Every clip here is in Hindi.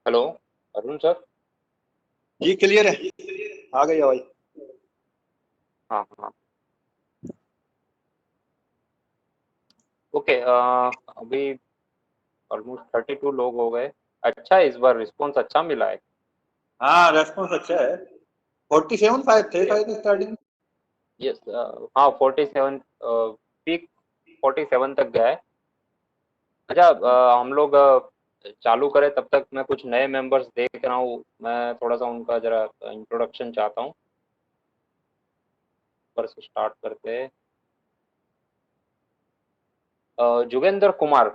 हेलो। अरुण सर। जी क्लियर है। आ गई भाई। हाँ हाँ। ओके। अभी ऑलमोस्ट 32 लोग हो गए। अच्छा है, इस बार रिस्पॉन्स अच्छा मिला है। हाँ रेस्पॉन्स अच्छा है। 47 शायद थे ओके। शायद स्टार्टिंग। यस। हाँ 47। पीक 47 तक गया है। अच्छा, हम लोग चालू करें तब तक मैं कुछ नए मेंबर्स देख रहा हूँ। मैं थोड़ा सा उनका जरा इंट्रोडक्शन चाहता हूँ। पर से स्टार्ट करते हैं। जुगेंद्र कुमार,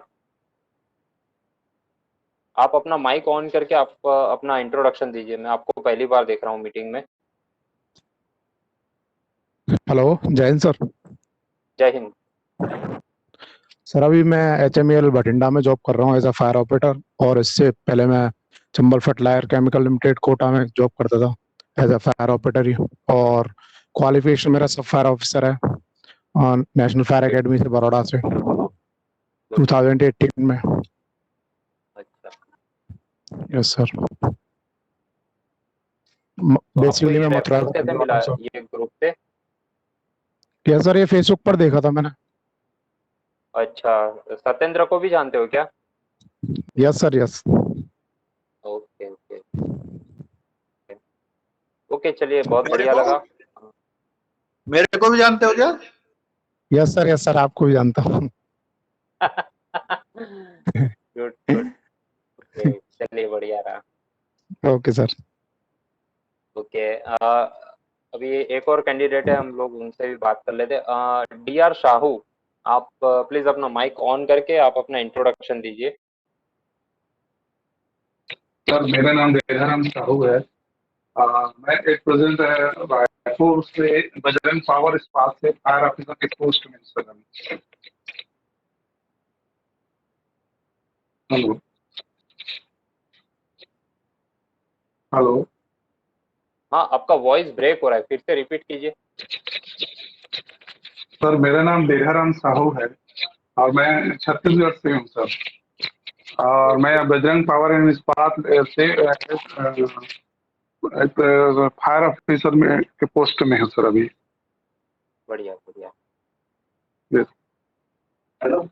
आप अपना माइक ऑन करके आप अपना इंट्रोडक्शन दीजिए। मैं आपको पहली बार देख रहा हूँ मीटिंग में। हेलो, जय हिंद सर। जय हिंद। सर अभी मैं HMEL बठिंडा में जॉब कर रहा हूँ एज अ फायर ऑपरेटर। और इससे पहले मैं चंबल फर्टिलायर केमिकल लिमिटेड कोटा में जॉब करता था एज अ फायर ऑपरेटर ही। और क्वालिफिकेशन मेरा सब फायर ऑफिसर है और नेशनल फायर एकेडमी से बड़ौदा से गुड। 2018 में। अच्छा। Yes sir. तो आपको बेसिकली ये मैं मथुरा रेफरेंस का कैसे रहने वाला मिला हूँ सर। ये ग्रुप से? यस सर, ये फेसबुक पर देखा था मैंने। अच्छा, सत्येंद्र को भी जानते हो क्या? Yes sir, yes. Okay okay. Okay, चलिए, बहुत मेरे बढ़िया को लगा। मेरे को भी जानते हो क्या? यस सर, यस सर, आपको भी जानता हूँ। Good good. ओके, चलिए, बढ़िया रहा। Okay sir. ओके। अभी एक और कैंडिडेट है, हम लोग उनसे भी बात कर लेते हैं। DR शाहू, आप प्लीज अपना माइक ऑन करके आप अपना इंट्रोडक्शन दीजिए। सर मेरा नाम देहराम साहू है। मैं एक प्रेजेंट रायपुर से बजरंग पावर इस्पात से फायर ऑफिसर के पोस्ट में सर। Hello hello. हाँ, आपका वॉइस ब्रेक हो रहा है, फिर से रिपीट कीजिए। सर मेरा नाम देहराम साहू है और मैं छत्तीसगढ़ से हूँ सर। और मैं ओके। बजरंग पावर एंड इस्पात से एक फायर ऑफिसर में के पोस्ट में हूँ सर अभी। बढ़िया बढ़िया। हेलो।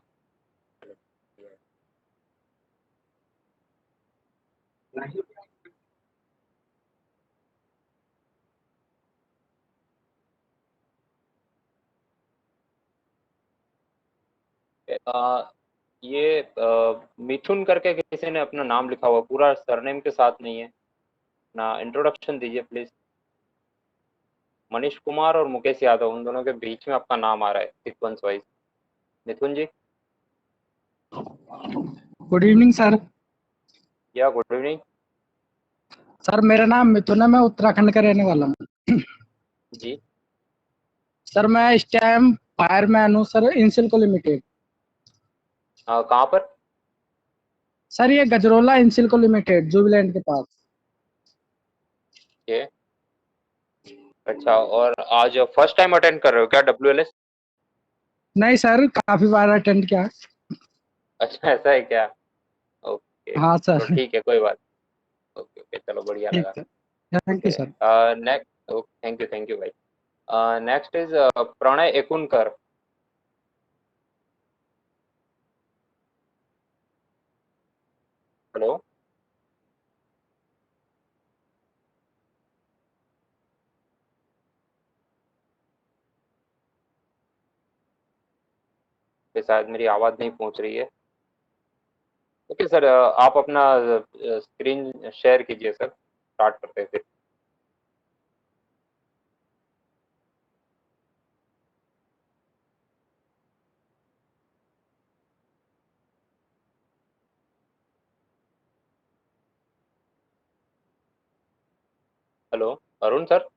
ये मिथुन करके किसी ने अपना नाम लिखा हुआ, पूरा सरनेम के साथ नहीं है ना। इंट्रोडक्शन दीजिए प्लीज। मनीष कुमार और मुकेश यादव, उन दोनों के बीच में आपका नाम आ रहा है sequence wise. Mithun ji. Good evening sir. Yeah good evening. Sir मेरा नाम मिथुन है, मैं उत्तराखंड का रहने वाला हूँ। जी। सर मैं इस टाइम फायरमैन हूँ सर, इंसिल्को लिमिटेड। कहाँ पर? सर ये गजरोला इंसिल्को लिमिटेड, जुबिलैंड के पास। ये अच्छा, और आज फर्स्ट टाइम अटेंड कर रहे हो क्या WLS? नहीं सर, काफी बार अटेंड किया। अच्छा, ऐसा है क्या? ओके, हाँ चलो सर। ठीक है, कोई बात। ओके ओके, चलो, बढ़िया ठीक लगा। है, thank you okay. Sir. Next. Thank you भाई। Next is Pranay Ekunkar. Hello. शायद मेरी आवाज़ नहीं पहुंच रही है। ओके सर, आप अपना स्क्रीन शेयर कीजिए सर, स्टार्ट करते हैं फिर। Hello, Arun sir.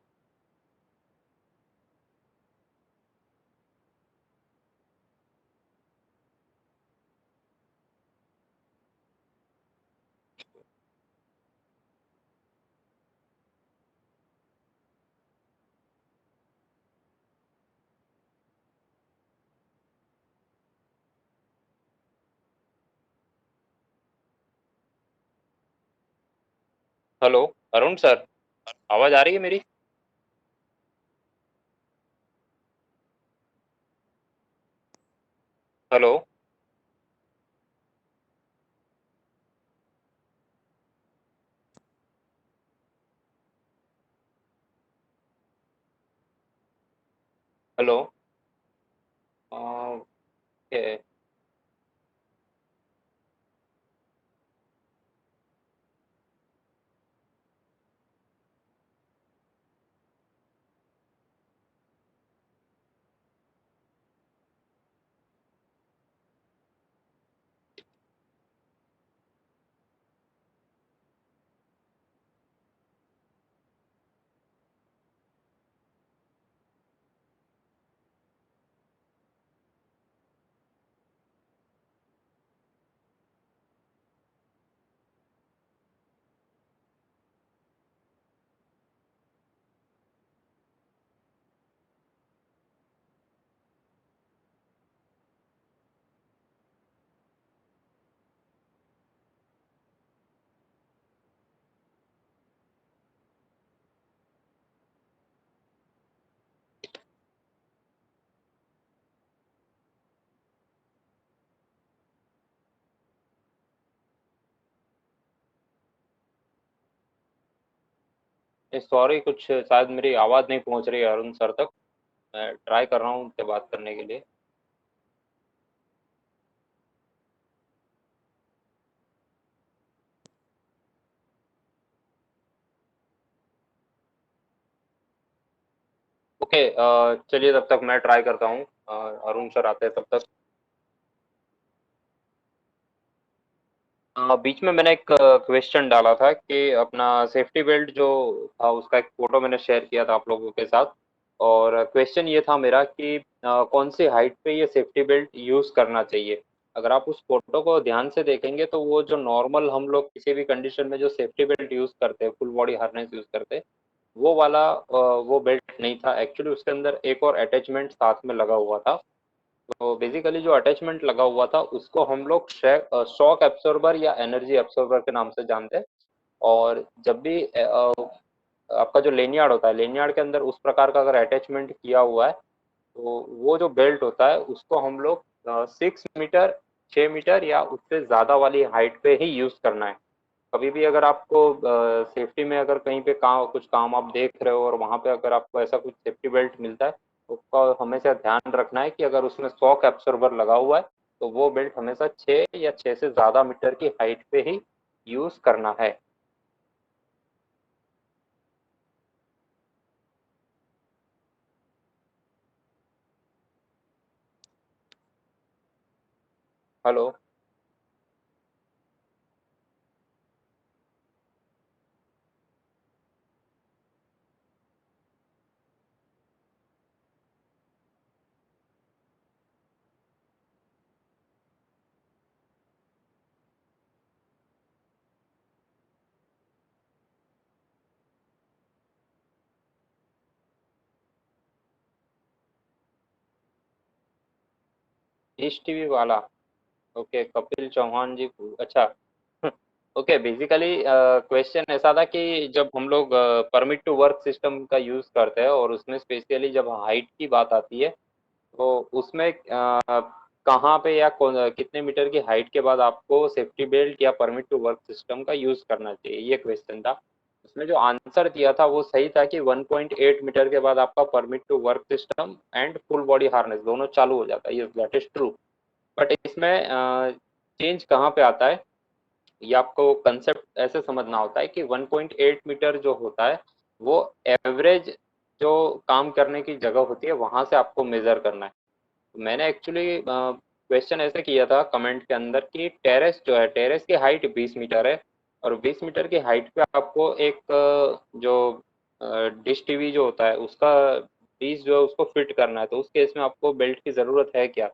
Hello Arun sir, आवाज आ रही है मेरी? हेलो। हेलो। ओके। सॉरी, कुछ शायद मेरी आवाज़ नहीं पहुंच रही है अरुण सर तक। मैं ट्राई कर रहा हूँ उनसे बात करने के लिए। ओके, चलिए तब तक मैं ट्राई करता हूँ। अरुण सर आते हैं तब तक। बीच में मैंने एक क्वेश्चन डाला था कि अपना सेफ्टी बेल्ट जो था उसका एक फोटो मैंने शेयर किया था आप लोगों के साथ। और क्वेश्चन ये था मेरा कि कौन सी हाइट पे ये सेफ्टी बेल्ट यूज़ करना चाहिए। अगर आप उस फोटो को ध्यान से देखेंगे तो वो जो नॉर्मल हम लोग किसी भी कंडीशन में जो सेफ्टी बेल्ट यूज़ करते हैं, फुल बॉडी हार्नेस यूज़ करते हैं, वो वाला वो बेल्ट नहीं था। एक्चुअली उसके अंदर एक और अटैचमेंट साथ में लगा हुआ था। तो बेसिकली जो अटैचमेंट लगा हुआ था उसको हम लोग शॉक एब्सॉर्बर या एनर्जी एब्सॉर्बर के नाम से जानते हैं। और जब भी आपका जो लेनियार्ड होता है, लेनियार्ड के अंदर उस प्रकार का अगर अटैचमेंट किया हुआ है तो वो जो बेल्ट होता है उसको हम लोग 6 मीटर, 6 मीटर या उससे ज़्यादा वाली हाइट पे ही यूज़ करना है। कभी भी अगर आपको सेफ्टी में अगर कहीं पे कुछ काम आप देख रहे हो और वहाँ पे अगर आपको ऐसा कुछ सेफ्टी बेल्ट मिलता है तो उसका हमेशा ध्यान रखना है कि अगर उसमें शॉक एब्सॉर्बर लगा हुआ है तो वो बेल्ट हमेशा 6 या 6 से ज़्यादा मीटर की हाइट पे ही यूज़ करना है। हेलो। ईश टीवी वाला। ओके, कपिल चौहान जी अच्छा। ओके, बेसिकली क्वेश्चन ऐसा था कि जब हम लोग परमिट टू वर्क सिस्टम का यूज़ करते हैं और उसमें स्पेशली जब हाइट की बात आती है तो उसमें कहाँ पे या कितने मीटर की हाइट के बाद आपको सेफ्टी बेल्ट या परमिट टू वर्क सिस्टम का यूज़ करना चाहिए, ये क्वेश्चन था। उसमें जो आंसर दिया था वो सही था कि 1.8 मीटर के बाद आपका permit to work system and full body harness दोनों चालू हो जाता है। Yes, that is true. But इसमें चेंज कहाँ पे आता है, ये आपको कंसेप्ट ऐसे समझना होता है कि 1.8 मीटर जो होता है वो एवरेज जो काम करने की जगह होती है वहां से आपको मेजर करना है। तो मैंने एक्चुअली क्वेश्चन ऐसे किया था कमेंट के अंदर कि टेरेस जो है, टेरेस की हाइट 20 मीटर है और 20 मीटर की हाइट पे आपको एक जो डिश टीवी जो होता है उसका पीस जो है उसको फिट करना है। तो उस केस में आपको बेल्ट की ज़रूरत है क्या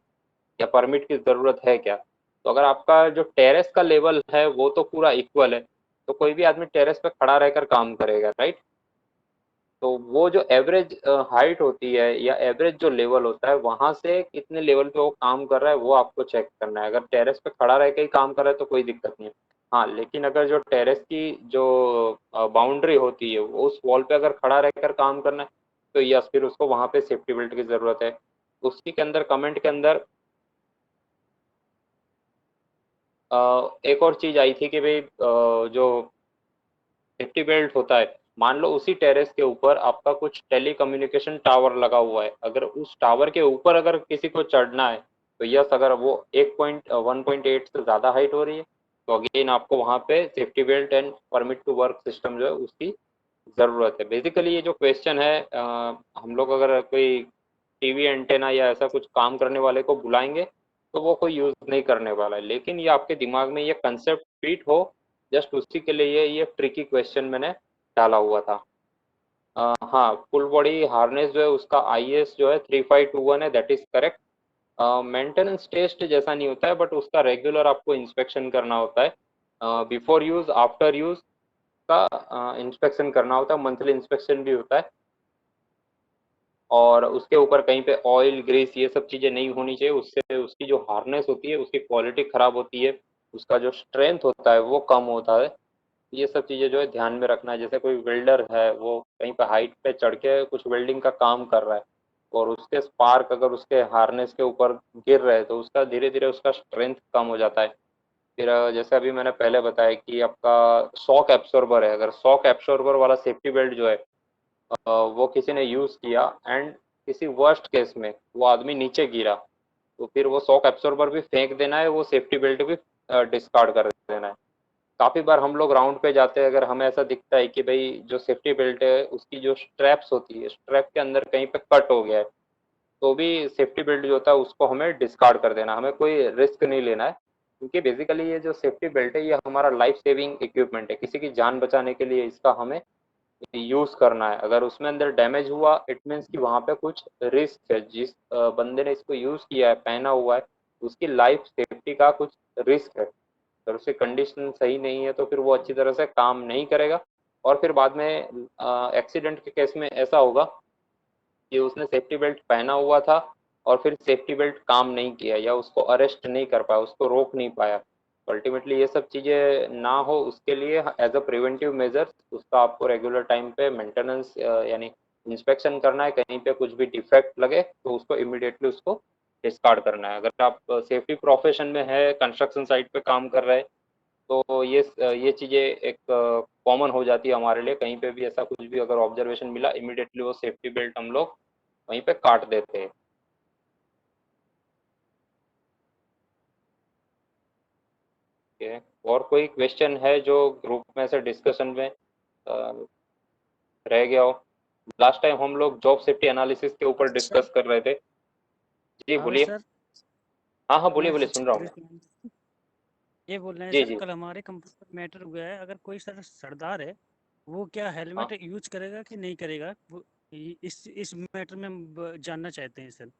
या परमिट की ज़रूरत है क्या? तो अगर आपका जो टेरेस का लेवल है वो तो पूरा इक्वल है तो कोई भी आदमी टेरेस पे खड़ा रहकर काम करेगा, राइट? तो वो जो एवरेज हाइट होती है या एवरेज जो लेवल होता है वहां से कितने लेवल पे वो काम कर रहा है वो आपको चेक करना है। अगर टेरेस पे खड़ा रह के ही काम कर रहा है तो कोई दिक्कत नहीं है। हाँ, लेकिन अगर जो टेरेस की जो बाउंड्री होती है वो उस वॉल पे अगर खड़ा रहकर काम करना है तो यस फिर उसको वहां पे सेफ्टी बेल्ट की जरूरत है। उसी के अंदर कमेंट के अंदर एक और चीज आई थी कि भाई जो सेफ्टी बेल्ट होता है, मान लो उसी टेरेस के ऊपर आपका कुछ टेली कम्युनिकेशन टावर लगा हुआ है, अगर उस टावर के ऊपर अगर किसी को चढ़ना है तो यस अगर वो 1.8 से ज़्यादा हाइट हो रही है तो अगेन आपको वहाँ पे safety belt and permit to work system जो है उसकी ज़रूरत है। बेसिकली ये जो क्वेश्चन है हम लोग अगर कोई टीवी एंटेना या ऐसा कुछ काम करने वाले को बुलाएंगे तो वो कोई यूज़ नहीं करने वाला है, लेकिन ये आपके दिमाग में ये कंसेप्ट फिट हो जस्ट उसी के लिए ये ट्रिकी क्वेश्चन मैंने डाला हुआ था। हाँ, फुल बॉडी हार्नेस जो है उसका आईएस जो है 3521 है, that is correct. Maintenance test जैसा नहीं होता है बट उसका रेगुलर आपको इंस्पेक्शन करना होता है, बिफोर यूज आफ्टर यूज का इंस्पेक्शन करना होता है, मंथली इंस्पेक्शन भी होता है। और उसके ऊपर कहीं पे ऑयल ग्रीस ये सब चीज़ें नहीं होनी चाहिए, उससे उसकी जो हार्नेस होती है उसकी क्वालिटी ख़राब होती है, उसका जो स्ट्रेंथ होता है वो कम होता है। ये सब चीज़ें जो है ध्यान में रखना है। जैसे कोई वेल्डर है वो कहीं पे हाइट पे चढ़ के कुछ वेल्डिंग का काम कर रहा है और उसके स्पार्क अगर उसके हार्नेस के ऊपर गिर रहे हैं तो उसका धीरे धीरे उसका स्ट्रेंथ कम हो जाता है। फिर जैसे अभी मैंने पहले बताया कि आपका शॉक एब्सॉर्बर है, अगर शॉक एब्सॉर्बर वाला सेफ्टी बेल्ट जो है वो किसी ने यूज़ किया एंड किसी वर्स्ट केस में वो आदमी नीचे गिरा तो फिर वो शॉक एब्सॉर्बर भी फेंक देना है, वो सेफ्टी बेल्ट भी डिस्कार्ड कर देना है। काफ़ी बार हम लोग राउंड पे जाते हैं, अगर हमें ऐसा दिखता है कि भाई जो सेफ्टी बेल्ट है उसकी जो स्ट्रैप्स होती है स्ट्रैप के अंदर कहीं पे कट हो गया है तो भी सेफ्टी बेल्ट जो होता है उसको हमें डिस्कार्ड कर देना, हमें कोई रिस्क नहीं लेना है। क्योंकि बेसिकली ये जो सेफ्टी बेल्ट है ये हमारा लाइफ सेविंग इक्विपमेंट है, किसी की जान बचाने के लिए इसका हमें यूज करना है। अगर उसमें अंदर डैमेज हुआ इट मीन्स कि वहाँ पे कुछ रिस्क है, जिस बंदे ने इसको यूज किया है पहना हुआ है उसकी लाइफ सेफ्टी का कुछ रिस्क है। अगर उसकी कंडीशन सही नहीं है तो फिर वो अच्छी तरह से काम नहीं करेगा और फिर बाद में एक्सीडेंट के केस में ऐसा होगा कि उसने सेफ्टी बेल्ट पहना हुआ था और फिर सेफ्टी बेल्ट काम नहीं किया या उसको अरेस्ट नहीं कर पाया, उसको रोक नहीं पाया। अल्टीमेटली ये सब चीज़ें ना हो उसके लिए एज अ प्रिवेंटिव मेजर उसका आपको रेगुलर टाइम पे मेंटेनेंस यानी इंस्पेक्शन करना है। कहीं पे कुछ भी डिफेक्ट लगे तो उसको इमिडिएटली उसको डिस्कार्ड करना है। अगर आप सेफ्टी प्रोफेशन में है, कंस्ट्रक्शन साइट पे काम कर रहे हैं तो ये चीज़ें एक कॉमन हो जाती है हमारे लिए। कहीं पे भी ऐसा कुछ भी अगर ऑब्जर्वेशन मिला इमिडिएटली वो सेफ्टी बेल्ट हम लोग वहीं पे काट देते हैं। ओके, और कोई क्वेश्चन है जो ग्रुप में से डिस्कशन में रह गया हो? लास्ट टाइम हम लोग जॉब सेफ्टी एनालिसिस के ऊपर डिस्कस कर रहे थे। जी हाँ बोलिए। सर। हाँ हाँ बोलिए मैं बोलिए, सुन रहा हूँ मैं। ये बोल रहे हैं जी सर, जी। कल हमारे कंपनी में मैटर हुआ है, अगर कोई सर सरदार है वो क्या हाँ, हेलमेट यूज करेगा कि नहीं करेगा, वो इस मैटर में हम जानना चाहते हैं सर।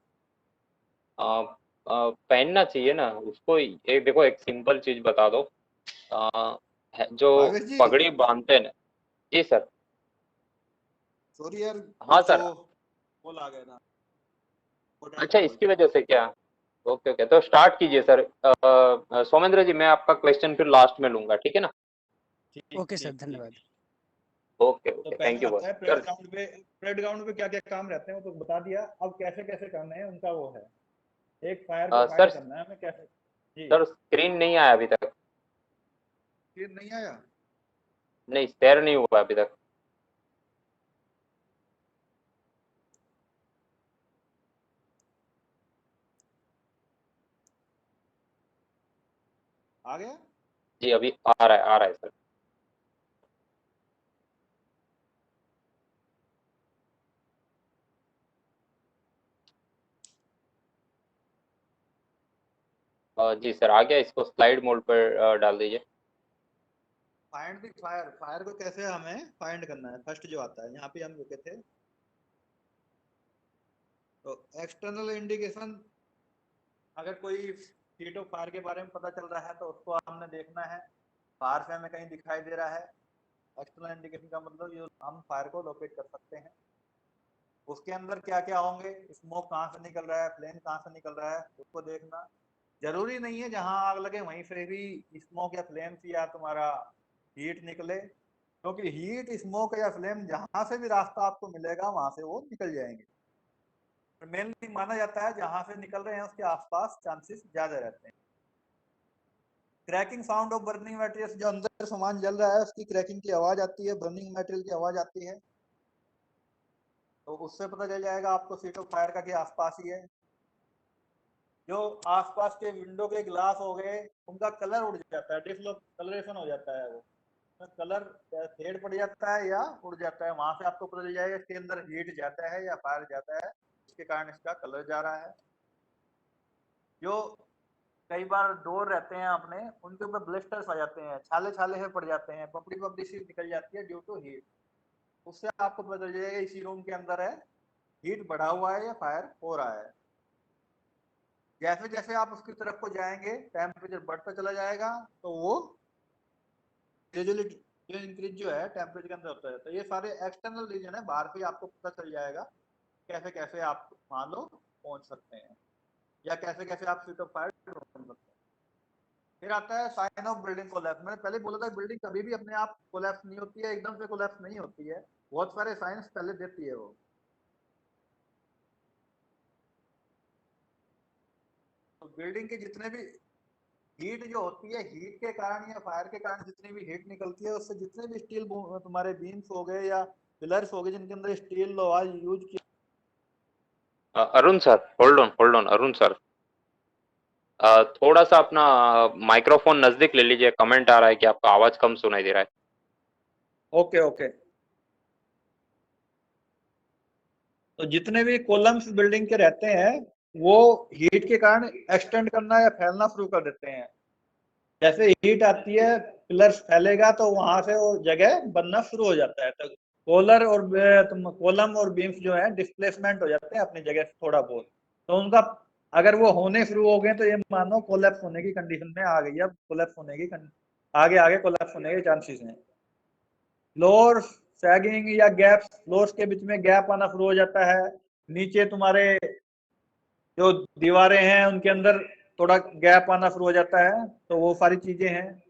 पहनना चाहिए ना उसको। एक देखो एक सिंपल चीज बता दो, जो भावेश जी, पगड़ी बांधते हैं ना। जी सर। सॉरी यार, हाँ कुछ वो सर। कॉल आ गया था, इम्पोर्टेंट अच्छा कॉल। इसकी वजह से क्या? ओके ओके, तो स्टार्ट कीजिए सर। सौमेंद्र जी मैं आपका क्वेश्चन फिर लास्ट में लूंगा, ठीक है ना? ठीक ओके सर, ठीक ठीक। धन्यवाद। ओके तो ओके, थैंक पहले यू आता है बहुत परेड सर। ग्राउंड पे। परेड ग्राउंड पे क्या क्या काम रहते हैं वो तो बता दिया, अब कैसे कैसे करने हैं उनका वो है। एक फायर को सर फाइंड करना है हमें कैसे। जी। सर स्क्रीन नहीं आया अभी तक। फिर नहीं आया। नहीं शेयर नहीं हुआ अभी तक। आ गया। जी अभी आ रहा है सर। जी सर आ गया, इसको स्लाइड मोड पर डाल दीजिए। फाइंड द फायर, फायर को कैसे हमें फाइंड करना है, फर्स्ट जो आता है यहाँ पे हम रुके थे। तो एक्सटर्नल इंडिकेशन, अगर कोई हीट ऑफ फायर के बारे में पता चल रहा है तो उसको हमने देखना है। फायर से हमें कहीं दिखाई दे रहा है, एक्सटर्नल इंडिकेशन का मतलब ये हम फायर को लोकेट कर सकते हैं। उसके अंदर क्या क्या होंगे, स्मोक कहाँ से निकल रहा है, फ्लेम कहाँ से निकल रहा है उसको देखना। जरूरी नहीं है जहां आग लगे वहीं से भी स्मोक या फ्लेम्स या तुम्हारा हीट निकले, क्योंकि हीट स्मोक या फ्लेम जहां से भी रास्ता आपको मिलेगा वहां से वो निकल जाएंगे। मेनली माना जाता है जहां से निकल रहे हैं उसके आसपास चांसेस ज्यादा रहते हैं। Cracking sound of burning material, जो अंदर सामान जल रहा है उसकी क्रैकिंग की आवाज आती है, बर्निंग मटेरियल की आवाज आती है, तो उससे पता चल जाएगा आपको सीट ऑफ फायर का कि आसपास ही है। जो आसपास के विंडो के ग्लास हो गए उनका कलर उड़ जाता है, डिसकलरेशन हो जाता है, वो कलर फेड पड़ जाता है या उड़ जाता है, वहां से आपको पता चल जाएगा इसके अंदर हीट जाता है या फायर जाता है, इसके कारण इसका कलर जा रहा है। जो कई बार डोर रहते हैं अपने, उनके ऊपर ब्लिस्टर्स आ जाते हैं, छाले छाले से पड़ जाते हैं, पपड़ी पपड़ी सी निकल जाती है ड्यू टू हीट, उससे आपको पता चल जाएगा इसी रूम के अंदर है, हीट बढ़ा हुआ है या फायर हो रहा है। जैसे जैसे आप उसकी तरफ को जाएंगे टेम्परेचर बढ़ता चला जाएगा, तो वो ग्रेजुअली जो इंक्रीज जो है टेम्परेचर के अंदर होता है। तो ये सारे एक्सटर्नल रीजन है, बाहर से आपको पता चल जाएगा कैसे कैसे आप मान लो पहुंच सकते हैं या कैसे कैसे आप सीट ऑफ फायर ढूंढ सकते हैं। फिर आता है साइन ऑफ बिल्डिंग कोलैप्स। मैंने पहले बोला था बिल्डिंग कभी भी अपने आप कोलैप्स नहीं होती है, एकदम से कोलैप्स नहीं होती है, बहुत सारे साइंस पहले देती है वो। तो बिल्डिंग के जितने भी हीट जो होती है, हीट के कारण या फायर के कारण जितनी भी हीट निकलती है, उससे जितने भी स्टील तुम्हारे बीम्स हो गए या पिलर्स हो गए जिनके अंदर स्टील लोहा यूज किया। Arun sir, hold on Arun sir, थोड़ा सा अपना माइक्रोफोन नजदीक ले लीजिए, कमेंट आ रहा है कि आपका आवाज कम सुनाई दे रहा है। Okay okay. तो जितने भी कॉलम्स बिल्डिंग के रहते हैं वो हीट के कारण एक्सटेंड करना या फैलना शुरू कर देते हैं। जैसे हीट आती है पिलर्स फैलेगा तो वहां से वो जगह बनना शुरू हो जाता है, तो कॉलम और बीम्स जो है डिस्प्लेसमेंट हो जाते हैं अपनी जगह से थोड़ा बहुत, तो उनका अगर वो होने शुरू हो गए तो ये मानो कोलैप्स होने की कंडीशन में आ गई, अब कोलैप्स होने की आगे आगे कोलैप्स होने के चांसेस हैं। फ्लोर सैगिंग या गैप्स, फ्लोर्स के बीच में गैप आना शुरू हो जाता है, नीचे तुम्हारे जो दीवारें हैं उनके अंदर थोड़ा गैप आना शुरू हो जाता है, तो वो सारी चीजें हैं।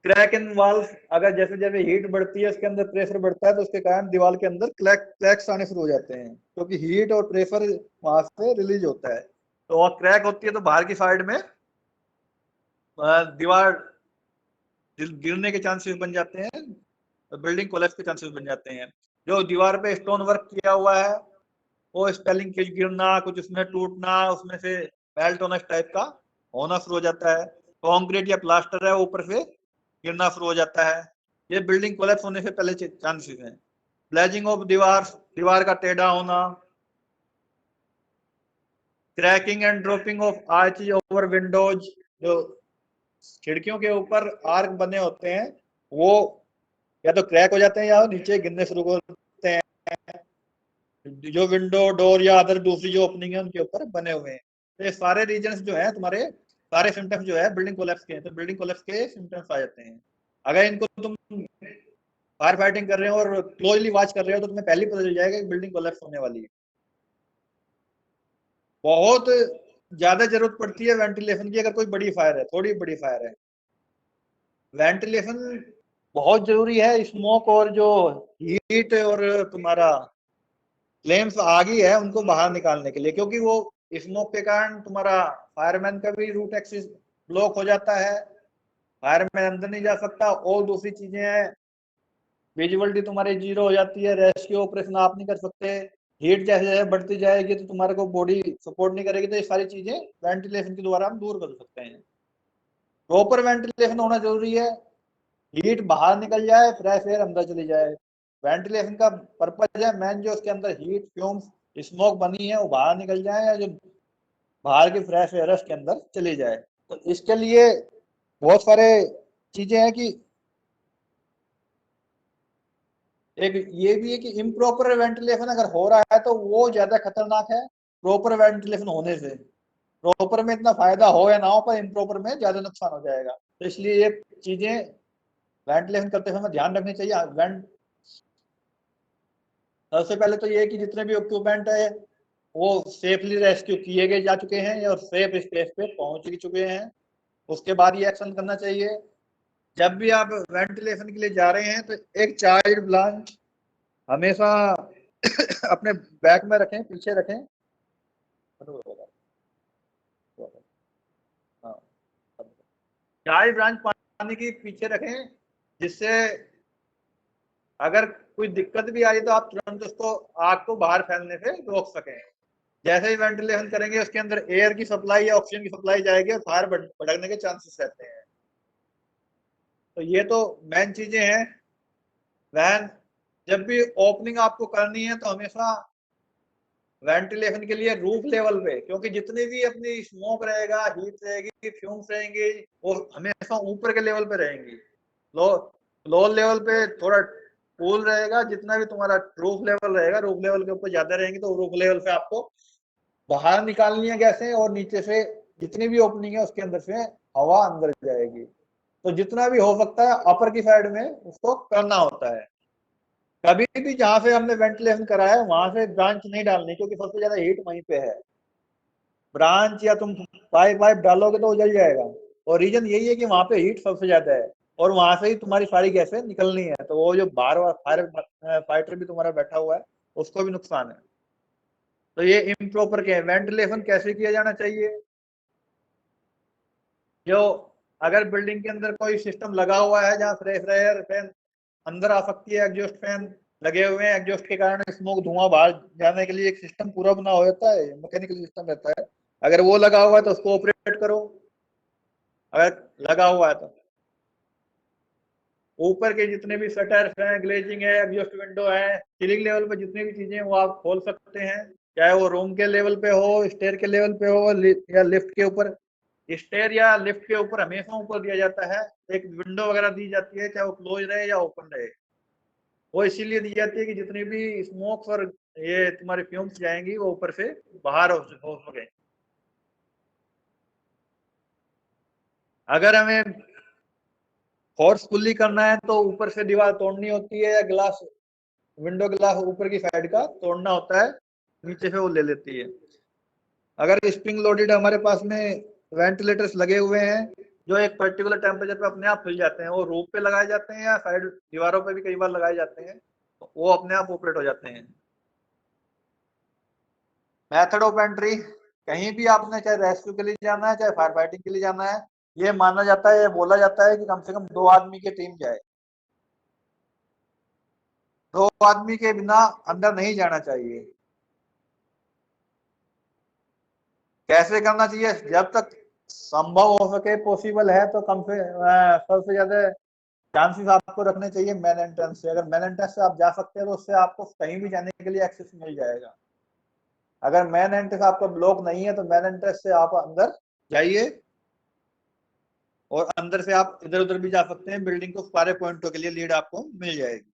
क्रैक इन वॉल्स, अगर जैसे जैसे हीट बढ़ती है उसके अंदर प्रेशर बढ़ता है तो उसके कारण दीवार के अंदर क्रैक्स आने शुरू हो जाते हैं, क्योंकि हीट और प्रेशर वहां से रिलीज होता है, तो वह क्रैक होती है तो बाहर की साइड में दीवार गिरने के चांसेस बन जाते हैं, बिल्डिंग कोलैप्स के चांसेस बन जाते हैं। जो दीवार पे स्टोन वर्क किया हुआ है वो स्पेलिंग के गिरना, कुछ उसमें टूटना, उसमें से मेल्ट होना इस टाइप का होना शुरू हो जाता है। कंक्रीट या प्लास्टर है ऊपर से गिरना शुरू हो जाता है, ये बिल्डिंग कोलैप्स होने से पहले चांसेस हैं। ब्लेजिंग ऑफ दीवार का टेढ़ा होना, cracking and dropping of arch over Windows, जो खिड़कियों के ऊपर आर्क बने होते हैं वो या तो क्रैक हो जाते हैं या नीचे गिरने शुरू होते हैं, जो विंडो डोर या अदर दूसरी जो ओपनिंग है उनके ऊपर बने हुए हैं। तो ये सारे रीजन्स जो है तुम्हारे सारे सिम्टम्स जो है बिल्डिंग कोलैप्स के हैं, तो बिल्डिंग कोलैप्स के सिम्टम्स आ जाते हैं। अगर इनको तुम फायर फाइटिंग कर रहे हो और क्लोजली वॉच कर रहे हो तो तुम्हें पहले पता चल जाएगा कि बिल्डिंग कोलैप्स होने वाली है। बहुत ज्यादा जरूरत पड़ती है वेंटिलेशन की, अगर कोई बड़ी फायर है, थोड़ी बड़ी फायर है, वेंटिलेशन बहुत जरूरी है। स्मोक और जो हीट और तुम्हारा फ्लेम्स आगी है उनको बाहर निकालने के लिए, क्योंकि वो स्मोक के कारण तुम्हारा फायरमैन का भी रूट एक्सेस ब्लॉक हो जाता है, फायरमैन अंदर नहीं जा सकता, और दूसरी चीजें हैं विजिबिलिटी तुम्हारी जीरो हो जाती है, रेस्क्यू ऑपरेशन आप नहीं कर सकते, हीट जैसे जैसे बढ़ती जाएगी तो तुम्हारे को बॉडी सपोर्ट नहीं करेगी, तो ये सारी चीजें वेंटिलेशन के द्वारा हम दूर कर सकते हैं। प्रॉपर वेंटिलेशन होना जरूरी है, हीट बाहर निकल जाए, फ्रेश एयर अंदर चली जाए। वेंटिलेशन का पर्पज है मेन, जो उसके अंदर हीट फ्यूम्स स्मोक बनी है वो बाहर निकल जाए या जो बाहर की फ्रेश एयर उसके अंदर चली जाए। तो इसके लिए बहुत सारे चीजें हैं कि एक ये भी है कि इम्प्रॉपर वेंटिलेशन अगर हो रहा है तो वो ज्यादा खतरनाक है प्रॉपर वेंटिलेशन होने से। प्रॉपर में इतना फायदा हो या ना हो, पर इम्प्रॉपर में ज्यादा नुकसान हो जाएगा, तो इसलिए ये चीजें वेंटिलेशन करते समय ध्यान रखनी चाहिए। सबसे पहले तो ये है कि जितने भी इक्विपमेंट है वो सेफली रेस्क्यू किए गए जा चुके हैं और सेफ स्टेज पे पहुंच भी चुके हैं, उसके बाद ये एक्शन करना चाहिए। जब भी आप वेंटिलेशन के लिए जा रहे हैं तो एक चाइल्ड ब्लांच हमेशा अपने बैग में रखें, पीछे रखें। चाइल्ड ब्रांच पानी की पीछे रखें, जिससे अगर कोई दिक्कत भी आ रही तो आप तुरंत उसको आग को बाहर फैलने से रोक सकें। जैसे ही वेंटिलेशन करेंगे उसके अंदर एयर की सप्लाई या ऑक्सीजन की सप्लाई जाएगी और फायर भड़कने के चांसेस रहते हैं। तो ये तो मेन चीजें हैं। वैन जब भी ओपनिंग आपको करनी है तो हमेशा वेंटिलेशन के लिए रूफ लेवल पे, क्योंकि जितनी भी अपनी स्मोक रहेगा, हीट रहेगी, फ्यूम्स रहेंगे, वो हमेशा ऊपर के लेवल पे रहेंगी। लो लेवल पे थोड़ा कूल रहेगा, जितना भी तुम्हारा रूफ लेवल रहेगा, रूफ लेवल के ऊपर ज्यादा रहेंगी तो रूफ लेवल पे आपको बाहर निकालनी है गैसें, और नीचे से जितनी भी ओपनिंग है उसके अंदर से हवा अंदर जाएगी। तो जितना भी हो सकता है अपर की साइड में उसको करना होता है। कभी भी जहां से हमने वेंटिलेशन करा है वहां से ब्रांच नहीं डालनी, क्योंकि सबसे ज्यादा हीट वहीं पे है। ब्रांच या तुम पाइप वाइप डालोगे तो जल जाएगा, और रीजन यही है कि वहां पे हीट सबसे ज्यादा है और वहां से ही तुम्हारी सारी गैसें निकलनी है। तो वो जो बाहर फायर फाइटर भी तुम्हारा बैठा हुआ है उसको भी नुकसान है। तो ये इम्प्रॉपर के वेंटिलेशन कैसे किया जाना चाहिए। जो अगर बिल्डिंग के अंदर कोई सिस्टम लगा हुआ है जहाँ फ्रेश एयर फैन अंदर आ सकती है, एग्जॉस्ट फैन लगे हुए हैं, एग्जॉस्ट के कारण स्मोक धुआं बाहर जाने के लिए एक सिस्टम पूरा बना हो जाता है, मैकेनिकल सिस्टम रहता है। अगर वो लगा हुआ है तो उसको ऑपरेट करो, अगर लगा हुआ है तो। ऊपर के जितने भी शटर्स हैं, ग्लेजिंग है, एग्जॉस्ट विंडो है, सीलिंग लेवल पे जितनी भी चीजें हैं वो आप खोल सकते हैं, चाहे वो रूम के लेवल पे हो, स्टेयर के लेवल पे हो, या लिफ्ट के ऊपर। स्टेयर या लिफ्ट के ऊपर हमेशा ऊपर दिया जाता है एक विंडो वगैरह दी जाती है, चाहे वो क्लोज रहे या ओपन रहे। वो इसीलिए दी जाती है कि जितनी भी स्मोक और ये तुम्हारी फ्यूम्स जाएंगी वो ऊपर से बाहर हो सके। अगर हमें फोर्सफुली करना है तो ऊपर से दीवार तोड़नी होती है, या ग्लास विंडो ग्लास ऊपर की साइड का तोड़ना होता है, नीचे से वो ले लेती है। अगर स्प्रिंग लोडेड हमारे पास में वेंटिलेटर्स लगे हुए हैं जो एक पर्टिकुलर टेम्परेचर पे अपने आप खुल जाते हैं, वो रूफ पे लगाए जाते हैं या साइड दीवारों पे भी कई बार लगाए जाते हैं, तो वो अपने आप ऑपरेट हो जाते हैं। मेथड ऑफ एंट्री, कहीं भी आपने चाहे रेस्क्यू के लिए जाना है चाहे फायर फाइटिंग के लिए जाना है, ये माना जाता है, ये बोला जाता है कि कम से कम 2 आदमी की टीम जाए। 2 आदमी के बिना अंदर नहीं जाना चाहिए। कैसे करना चाहिए, जब तक संभव हो सके, पॉसिबल है तो कम से सबसे ज्यादा चांसेस आपको रखने चाहिए मेन एंट्रेंस से। अगर मेन एंट्रेंस से आप जा सकते हैं तो उससे आपको कहीं भी जाने के लिए एक्सेस मिल जाएगा। अगर मेन एंट्रेंस आपका ब्लॉक नहीं है तो मेन एंट्रेंस से आप अंदर जाइए, और अंदर से आप इधर उधर भी जा सकते हैं, बिल्डिंग को सारे पॉइंटों के लिए लीड आपको मिल जाएगी।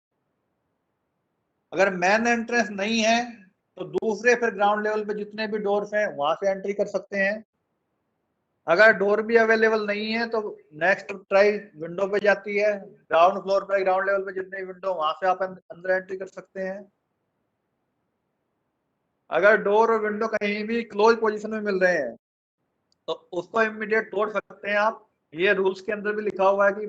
अगर मेन एंट्रेंस नहीं है तो दूसरे फिर ग्राउंड लेवल पे जितने भी डोर्स हैं वहां से एंट्री कर सकते हैं। अगर डोर भी अवेलेबल नहीं है तो नेक्स्ट ट्राई विंडो पे जाती है, ग्राउंड फ्लोर पे ग्राउंड लेवल पे जितने विंडो वहां से आप अंदर एंट्री कर सकते हैं। अगर डोर और विंडो कहीं भी क्लोज पोजीशन में मिल रहे हैं तो उसको इमीडिएट तोड़ सकते हैं आप। ये रूल्स के अंदर भी लिखा हुआ है कि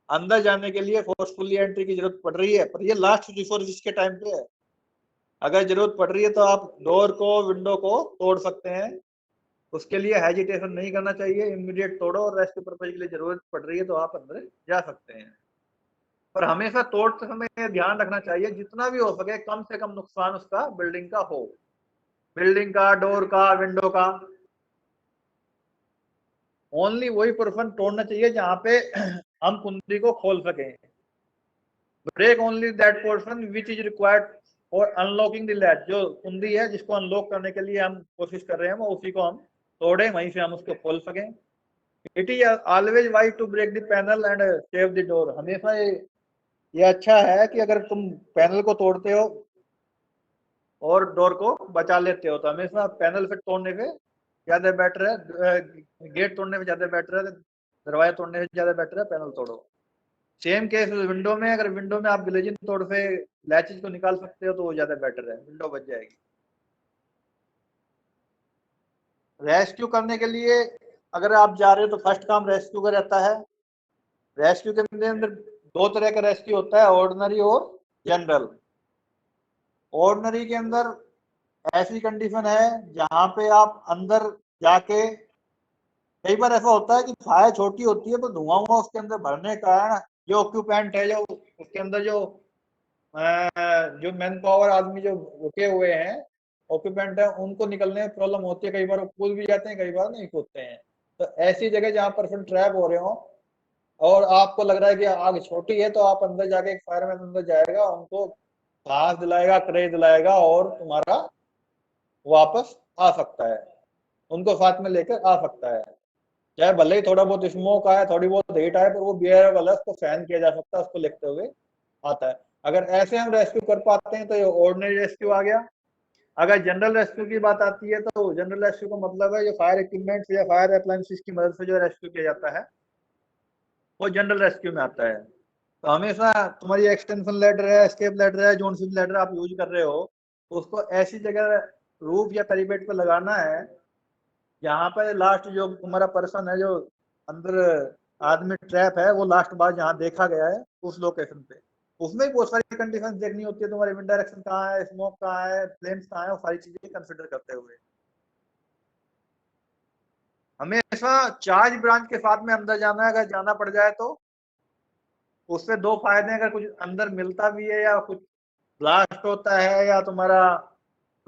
अंदर जाने के लिए फोर्सफुली एंट्री की जरूरत पड़ रही है, पर ये लास्ट रिसोर्स के टाइम पे है। अगर जरूरत पड़ रही है तो आप डोर को विंडो को तोड़ सकते हैं, उसके लिए हेजिटेशन नहीं करना चाहिए, इमीडिएट तोड़ो। और रेस्क्यू पर्पज के लिए जरूरत पड़ रही है तो आप अंदर जा सकते हैं। पर हमेशा तोड़ते समय ध्यान रखना चाहिए जितना भी हो सके कम से कम नुकसान उसका बिल्डिंग का हो, बिल्डिंग का, डोर का, विंडो का। ओनली वही पोर्शन तोड़ना चाहिए जहां पे हम कुंडी को खोल सकें। Break only that portion which is required for unlocking the latch. जो कुंडी है जिसको अनलॉक करने के लिए हम कोशिश कर रहे हैं वो उसी को हम तोड़े, वहीं से हम उसको खोल सकें। It is always wise to break the panel and save the door. हमेशा ये अच्छा है कि अगर तुम पैनल को तोड़ते हो और डोर को बचा लेते हो तो हमेशा पैनल से तोड़ने से ज्यादा बेटर है, गेट तोड़ने में ज्यादा बेटर है, दरवाजा तोड़ने से ज्यादा बेटर है पैनल तोड़ो। सेम केस विंडो में, अगर विंडो में आप ग्लेजिंग तोड़ से लैचेज को निकाल सकते हो तो वो ज्यादा बेटर है, विंडो बच जाएगी। रेस्क्यू करने के लिए अगर आप जा रहे हो तो फर्स्ट काम रेस्क्यू का रहता है। रेस्क्यू के अंदर दो तरह का रेस्क्यू होता है, ऑर्डिनरी और जनरल। ऑर्डिनरी के अंदर ऐसी कंडीशन है जहां पे आप अंदर जाके, कई बार ऐसा होता है कि फायर छोटी होती है तो धुआं हुआ उसके अंदर भरने के कारण जो ऑक्यूपेंट है, जो उसके अंदर जो मैन पावर आदमी जो रुके हुए हैं ऑक्यूपेंट है, उनको निकलने में प्रॉब्लम होती है। कई बार वो कूद भी जाते हैं, कई बार नहीं कूदते हैं। तो ऐसी जगह जहाँ पर्सन ट्रैप हो रहे हो और आपको लग रहा है कि आग छोटी है, तो आप अंदर जाके, एक फायरमैन अंदर जाएगा, उनको सांस दिलाएगा, करेज दिलाएगा और तुम्हारा वापस आ सकता है, उनको साथ में लेकर आ सकता है। चाहे भले ही थोड़ा बहुत स्मोक आए, थोड़ी बहुत हीट आए, पर वो बियरेबल है, उसको सहन किया जा सकता है, उसको लिखते हुए आता है। अगर ऐसे हम रेस्क्यू कर पाते हैं तो ये ऑर्डिनरी रेस्क्यू आ गया। अगर जनरल रेस्क्यू की बात आती है तो जनरल रेस्क्यू का मतलब है जो फायर इक्विपमेंट्स या फायर अप्लायंसेस की मदद से जो रेस्क्यू किया जाता है वो जनरल रेस्क्यू में आता है। तो हमेशा तुम्हारी एक्सटेंशन लेटर है, एस्केप लेटर है, जोन सिप लेटर आप यूज कर रहे हो, तो उसको ऐसी जगह रूफ या पैरीपेट पर लगाना है जहाँ पर लास्ट जो तुम्हारा पर्सन है, जो अंदर आदमी ट्रैप है, वो लास्ट बार जहाँ देखा गया है उस लोकेशन पे। उसमें भी बहुत सारी कंडीशन देखनी होती है, तुम्हारी विंड डायरेक्शन कहाँ है, स्मोक कहाँ है, फ्लेम्स कहाँ है, वो सारी चीजें कंसिडर करते हुए हमेशा चार्ज ब्रांच के साथ में अंदर जाना है। अगर जाना पड़ जाए तो उससे दो फायदे हैं, अगर कुछ अंदर मिलता भी है या कुछ ब्लास्ट होता है या तुम्हारा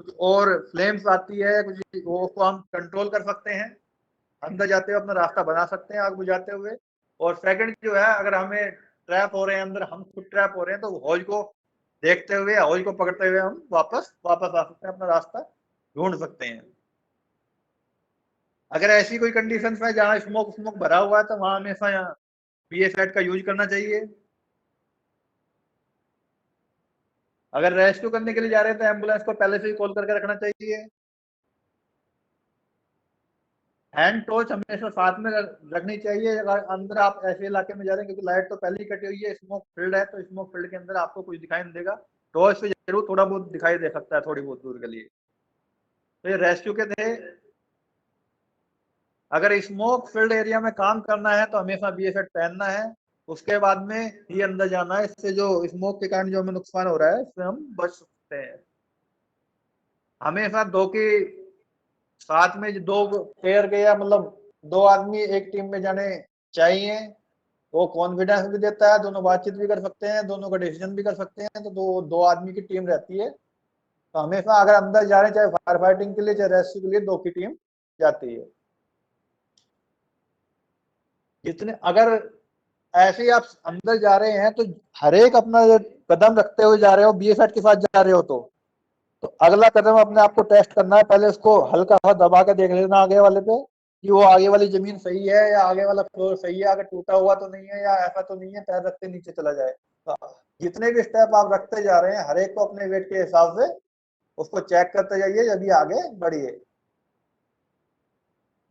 कुछ और फ्लेम्स आती है कुछ, वो को हम कंट्रोल कर सकते हैं, अंदर जाते हुए अपना रास्ता बना सकते हैं आग बुझाते हुए। और सेकंड जो है, अगर हमें ट्रैप हो रहे हैं अंदर, हम खुद ट्रैप हो रहे हैं, तो हौज को देखते हुए, हौज को पकड़ते हुए हम वापस आ सकते हैं, अपना रास्ता ढूंढ सकते हैं। अगर ऐसी कोई कंडीशन है जहाँ स्मोक स्मोक भरा हुआ है तो वहां हमेशा BA-SAT का यूज करना चाहिए। अगर रेस्क्यू करने के लिए जा रहे हैं तो एम्बुलेंस को पहले से ही कॉल करके रखना चाहिए। हैंड टॉर्च हमेशा साथ में रखनी चाहिए। अगर अंदर आप ऐसे इलाके में जा रहे हैं, क्योंकि लाइट तो पहले ही कटी हुई है, स्मोक फील्ड है, तो स्मोक फील्ड के अंदर आपको कुछ दिखाई नहीं देगा, टॉर्च से जरूर थोड़ा बहुत दिखाई दे सकता है, थोड़ी बहुत दूर के लिए। तो ये रेस्क्यू के थे। अगर स्मोक फील्ड एरिया में काम करना है तो हमेशा BA-SAT पहनना है, उसके बाद में ही अंदर जाना है। इससे जो स्मोक के कारण जो हमें नुकसान हो रहा है इससे हम बच सकते हैं। हमेशा दो की साथ में दो पेयर के, या मतलब दो आदमी एक टीम में जाने चाहिए। वो कॉन्फिडेंस भी देता है, दोनों बातचीत भी कर सकते हैं, दोनों का डिसीजन भी कर सकते हैं। तो दो दो आदमी की टीम रहती है। तो हमेशा अगर अंदर जा रहे हैं, चाहे फायर फाइटिंग के लिए चाहे रेस्क्यू के लिए, दो की टीम जाती है। जितने अगर ऐसे ही आप अंदर जा रहे हैं तो हर एक अपना कदम रखते हुए जा रहे हो, BA-SAT के साथ जा रहे हो, तो अगला कदम अपने आप को टेस्ट करना है। पहले उसको हल्का सा दबा के देख लेना आगे वाले पे कि वो आगे वाली जमीन सही है या आगे वाला फ्लोर सही है, अगर टूटा हुआ तो नहीं है या ऐसा तो नहीं है पैर रखते नीचे चला जाए। तो जितने भी स्टेप आप रखते जा रहे हैं, हर एक को अपने वेट के हिसाब से उसको चेक करते जाइए, जब आगे बढ़िए।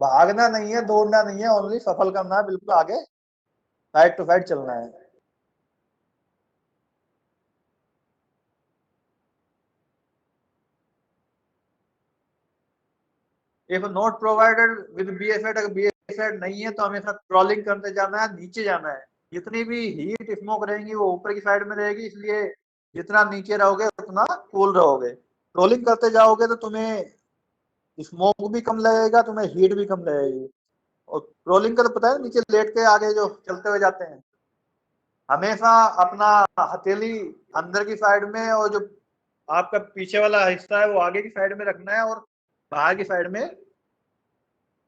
भागना नहीं है, दौड़ना नहीं है, ओनली सफल करना है, बिल्कुल आगे साइड टू साइड चलना है। If not provided with BA-SAT, अगर BA-SAT नहीं है तो हमेशा क्रॉलिंग करते जाना है, नीचे जाना है। जितनी भी हीट स्मोक रहेंगी वो ऊपर की साइड में रहेगी, इसलिए जितना नीचे रहोगे उतना कूल रहोगे। क्रॉलिंग करते जाओगे तो तुम्हें स्मोक भी कम लगेगा, तुम्हें हीट भी कम लगेगी। और क्रॉलिंग का तो पता है, नीचे लेट के आगे जो चलते हुए जाते हैं, हमेशा अपना हथेली अंदर की साइड में और जो आपका पीछे वाला हिस्सा है वो आगे की साइड में रखना है, और बाहर की साइड में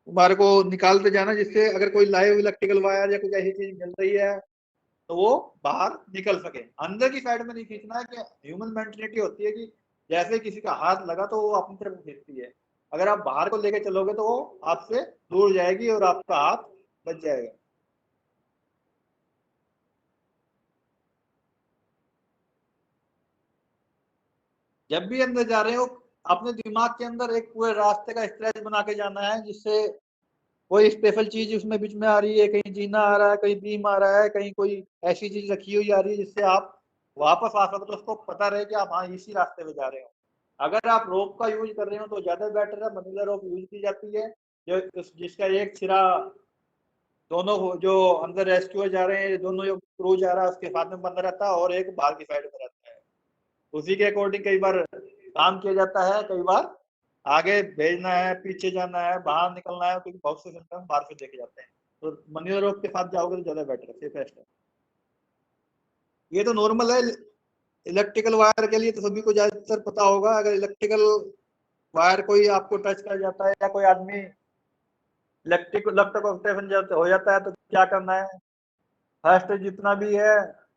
तुम्हारे को निकालते जाना, जिससे अगर कोई लाइव इलेक्ट्रिकल वायर या कुछ ऐसी चीज मिल रही है तो वो बाहर निकल सके। अंदर की साइड में नहीं खींचना है, कि ह्यूमन मेंटेलिटी होती है कि जैसे किसी का हाथ लगा तो वो अपनी तरफ खींचती है। अगर आप बाहर को लेके चलोगे तो वो आपसे दूर जाएगी और आपका हाथ बच जाएगा। जब भी अंदर जा रहे हो, अपने दिमाग के अंदर एक पूरे रास्ते का स्ट्रेच बना के जाना है, जिससे कोई स्पेशल चीज उसमें बीच में आ रही है, कहीं जीना आ रहा है, कहीं बीम आ रहा है, कहीं कोई ऐसी चीज रखी हुई आ रही है जिससे आप वापस आ सकते हो, उसको पता रहे कि आप हाँ इसी रास्ते में जा रहे हो। अगर आप रोप का यूज कर रहे हो तो ज्यादा बेटर है, मनीला रोप यूज की जाती है। जिसका एक सिरा दोनों जो अंदर रेस्क्यू जा रहे हैं, दोनों जो क्रू जा रहा है उसके साथ में बंद रहता है और एक बाहर की साइड में रहता है। उसी के अकॉर्डिंग कई बार काम किया जाता है, कई बार आगे भेजना है, पीछे जाना है, बाहर निकलना है, क्योंकि बहुत से सिम्टम बाहर से देखे जाते हैं। तो मनी रोप के साथ जाओगे तो ज्यादा बेटर है, सेफेस्ट है। ये तो नॉर्मल है। इलेक्ट्रिकल वायर के लिए तो सभी को ज्यादातर पता होगा। अगर इलेक्ट्रिकल वायर कोई आपको टच कर जाता है या कोई आदमी इलेक्ट्रिक हो जाता है तो क्या करना है। फर्स्ट जितना भी है,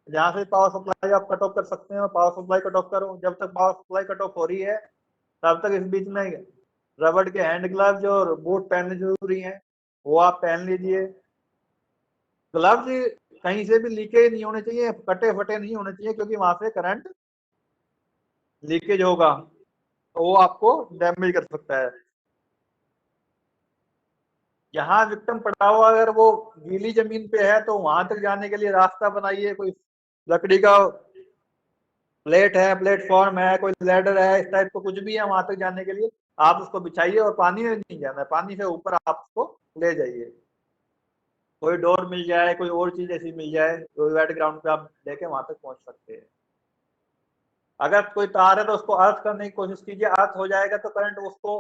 जहाँ से पावर सप्लाई आप कट ऑफ कर सकते हैं पावर सप्लाई कट ऑफ करो। जब तक पावर सप्लाई कट ऑफ हो रही है तब तक इस बीच में रबड़ के हैंड ग्लव्स और बूट पहनने जरूरी हैं, वो आप पहन लीजिए। ग्लव्स कहीं से भी लीकेज नहीं होने चाहिए, कटे फटे नहीं होने चाहिए, क्योंकि वहां से करंट लीकेज होगा तो वो आपको डैमेज कर सकता है। जहां विक्टिम पड़ा हुआ अगर वो गीली जमीन पे है तो वहां तक जाने के लिए रास्ता बनाइए। कोई लकड़ी का प्लेट है, प्लेटफॉर्म है, कोई लैडर है, इस टाइप का कुछ भी है, वहां तक जाने के लिए आप उसको बिछाइए। और पानी में नहीं जाना है, पानी से ऊपर आप उसको ले जाइए। कोई डोर मिल जाए, कोई और चीज ऐसी मिल जाए तो वेट ग्राउंड पे आप लेके वहां तक पहुंच सकते हैं। अगर कोई तार है तो उसको अर्थ करने की कोशिश कीजिए। अर्थ हो जाएगा तो करंट उसको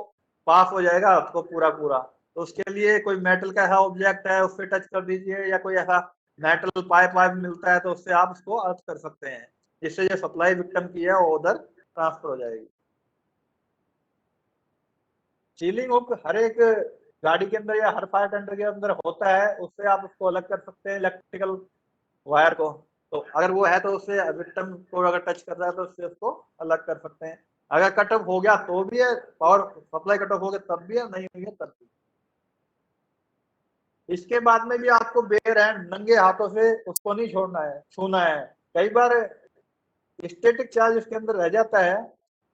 पास हो जाएगा अर्थ को पूरा पूरा। तो उसके लिए कोई मेटल का ऐसा ऑब्जेक्ट है उससे टच कर दीजिए, या कोई ऐसा मेटल पाइप वाइप मिलता है तो उससे आप उसको अर्थ कर सकते हैं, जिससे जो सप्लाई विक्टिम की है वो उधर ट्रांसफर हो जाएगी। सीलिंग हुक हर एक गाड़ी के अंदर या हर फायर टेंडर के अंदर होता है, उससे आप उसको अलग कर सकते हैं इलेक्ट्रिकल वायर को। तो अगर वो है तो उससे विक्टिम को अगर टच कर रहा है तो उससे उसको अलग कर सकते हैं। अगर कट ऑफ हो गया तो भी है, पावर सप्लाई कट ऑफ हो गया तब भी है, नहीं हुई है तब भी। इसके बाद में भी आपको बेर हैंड नंगे हाथों से उसको नहीं छोड़ना है, छूना है। कई बार स्टैटिक चार्ज उसके अंदर रह जाता है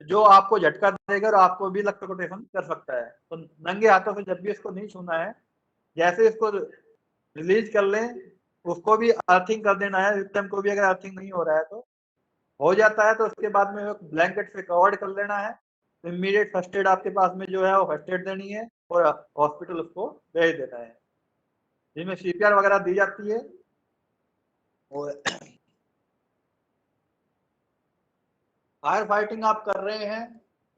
जो आपको झटका देगा और आपको भी इलेक्ट्रोकुटेशन कर सकता है। तो नंगे हाथों से जब भी इसको नहीं छूना है, जैसे इसको रिलीज कर लें उसको भी अर्थिंग कर देना है। विक्टिम को भी अगर अर्थिंग नहीं हो रहा है तो हो जाता है तो उसके बाद में ब्लैंकेट से कवर्ड कर लेना है। इमीडिएट फर्स्ट एड आपके पास में जो है वो फर्स्ट एड देनी है और हॉस्पिटल उसको भेज देना है, जिसमें सीपीआर वगैरह दी जाती है। और फायर फाइटिंग आप कर रहे हैं